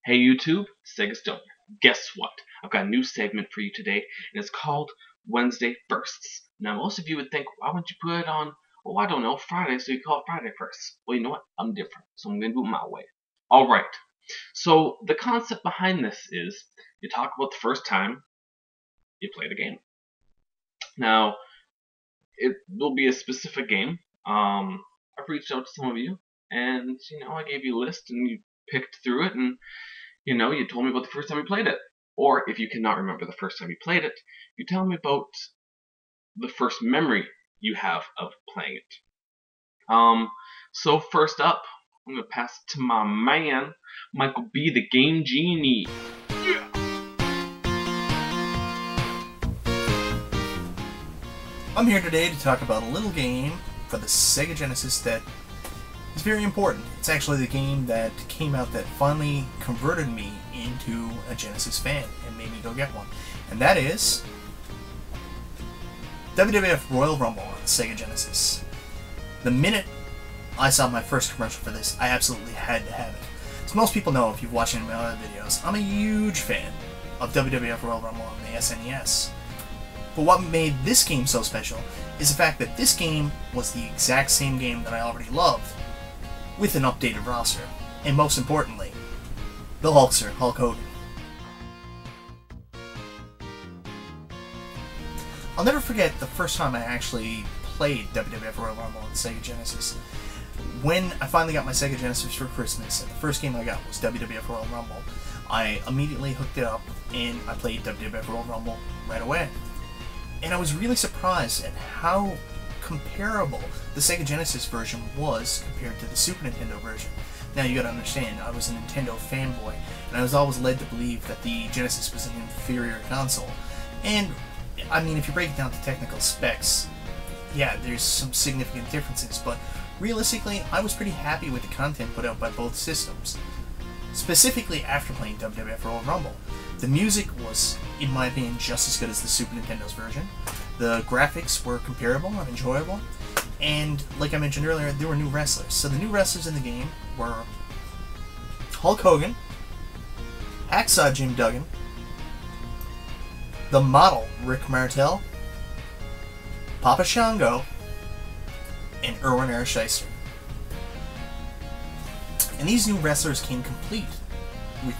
Hey YouTube, Sega Stone. Guess what? I've got a new segment for you today, and it's called Wednesday Firsts. Now, most of you would think, why wouldn't you put it on, well, I don't know, Friday, so you call it Friday First. Well, you know what? I'm different, so I'm going to do it my way. Alright, so the concept behind this is you talk about the first time you played a game. Now, it will be a specific game. I've reached out to some of you, and, I gave you a list, and you picked through it, and you told me about the first time you played it. Or if you cannot remember the first time you played it, you tell me about the first memory you have of playing it. So first up, I'm going to pass it to my man, MichaelBtheGameGenie. Yeah! I'm here today to talk about a little game for the Sega Genesis that is very important. It's actually the game that came out that finally converted me into a Genesis fan and made me go get one. And that is WWF Royal Rumble on the Sega Genesis. The minute I saw my first commercial for this, I absolutely had to have it. As most people know, if you've watched any of my other videos, I'm a huge fan of WWF Royal Rumble on the SNES. But what made this game so special is the fact that this game was the exact same game that I already loved, with an updated roster, and most importantly, the Hulkster, Hulk Hogan. I'll never forget the first time I actually played WWF Royal Rumble on the Sega Genesis. When I finally got my Sega Genesis for Christmas, and the first game I got was WWF Royal Rumble, I immediately hooked it up, and I played WWF Royal Rumble right away. And I was really surprised at how comparable the Sega Genesis version was compared to the Super Nintendo version. Now you gotta understand, I was a Nintendo fanboy, and I was always led to believe that the Genesis was an inferior console. And, I mean, if you break it down to technical specs, yeah, there's some significant differences, but realistically, I was pretty happy with the content put out by both systems. Specifically after playing WWF Royal Rumble. The music was, in my opinion, just as good as the Super Nintendo's version. The graphics were comparable and enjoyable. And, like I mentioned earlier, there were new wrestlers. So the new wrestlers in the game were Hulk Hogan, Hacksaw Jim Duggan, the model Rick Martel, Papa Shango, and Irwin Ershister. And these new wrestlers came complete with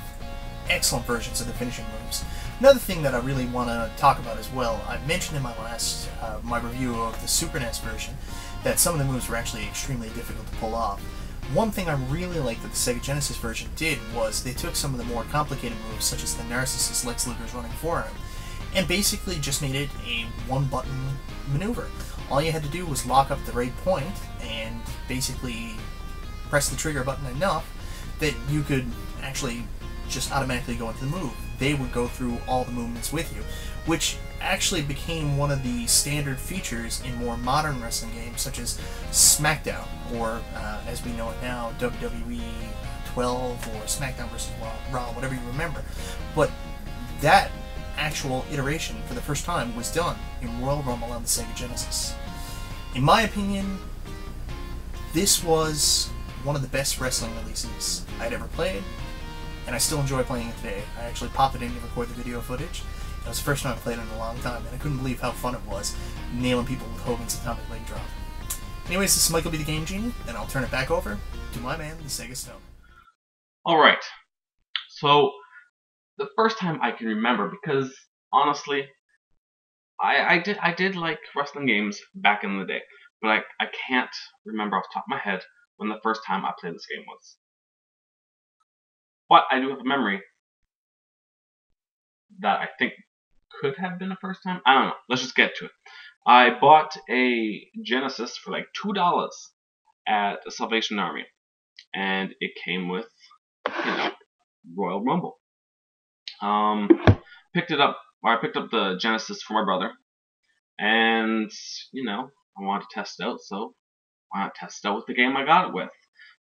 excellent versions of the finishing moves. Another thing that I really want to talk about as well, I mentioned in my last my review of the Super NES version that some of the moves were actually extremely difficult to pull off. One thing I really liked that the Sega Genesis version did was they took some of the more complicated moves, such as the Narcissus Lex Luger's running forearm, and basically just made it a one-button maneuver. All you had to do was lock up the right point and basically press the trigger button enough that you could actually just automatically go into the move. They would go through all the movements with you, which actually became one of the standard features in more modern wrestling games such as SmackDown, or as we know it now, WWE 12 or SmackDown vs. Raw, whatever you remember. But that actual iteration for the first time was done in Royal Rumble on the Sega Genesis. In my opinion, this was one of the best wrestling releases I'd ever played, and I still enjoy playing it today. I actually popped it in to record the video footage. It was the first time I played it in a long time, and I couldn't believe how fun it was, nailing people with Hogan's Atomic Leg Drop. Anyways, this is MichaelBtheGameGenie, and I'll turn it back over to my man, the Sega Stone. Alright, so the first time I can remember, because honestly, I did like wrestling games back in the day, but I can't remember off the top of my head when the first time I played this game was. But I do have a memory that I think could have been the first time. I don't know. Let's just get to it. I bought a Genesis for like $2 at the Salvation Army, and it came with, Royal Rumble. Picked it up, or I picked up the Genesis for my brother, and I wanted to test it out, so why not test it out with the game I got it with?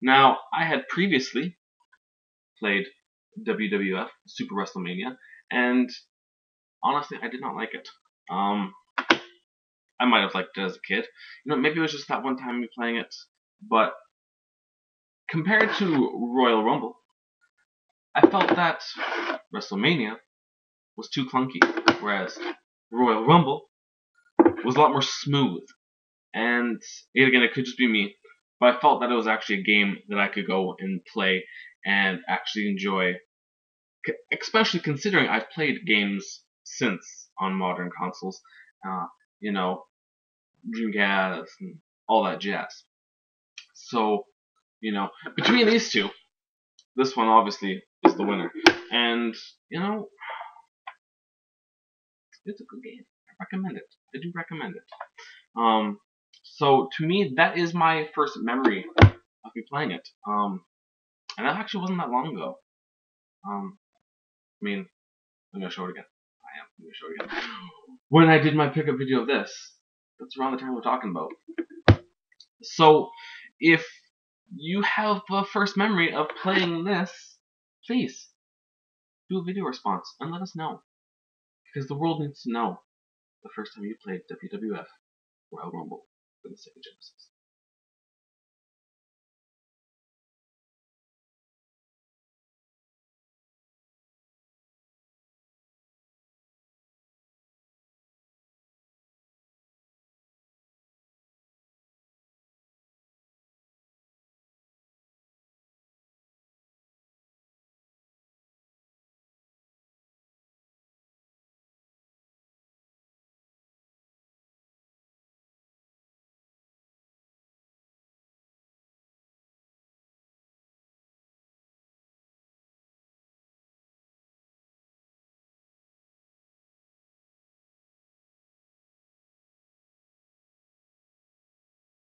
Now, I had previously played WWF Super WrestleMania, and honestly, I did not like it. I might have liked it as a kid. Maybe it was just that one time me playing it, but compared to Royal Rumble, I felt that WrestleMania was too clunky, whereas Royal Rumble was a lot more smooth. And again, it could just be me, but I felt that it was actually a game that I could go and play and actually enjoy, especially considering I've played games since on modern consoles, uh, you know, Dreamcast and all that jazz. So, between these two, this one obviously is the winner. And, it's a good game. I recommend it. I do recommend it. So to me, that is my first memory of me playing it. And that actually wasn't that long ago. I mean, I'm gonna show it again. I'm gonna show it again. When I did my pickup video of this, that's around the time we're talking about. So, if you have a first memory of playing this, please do a video response and let us know, because the world needs to know the first time you played WWF Royal Rumble for the Sega Genesis.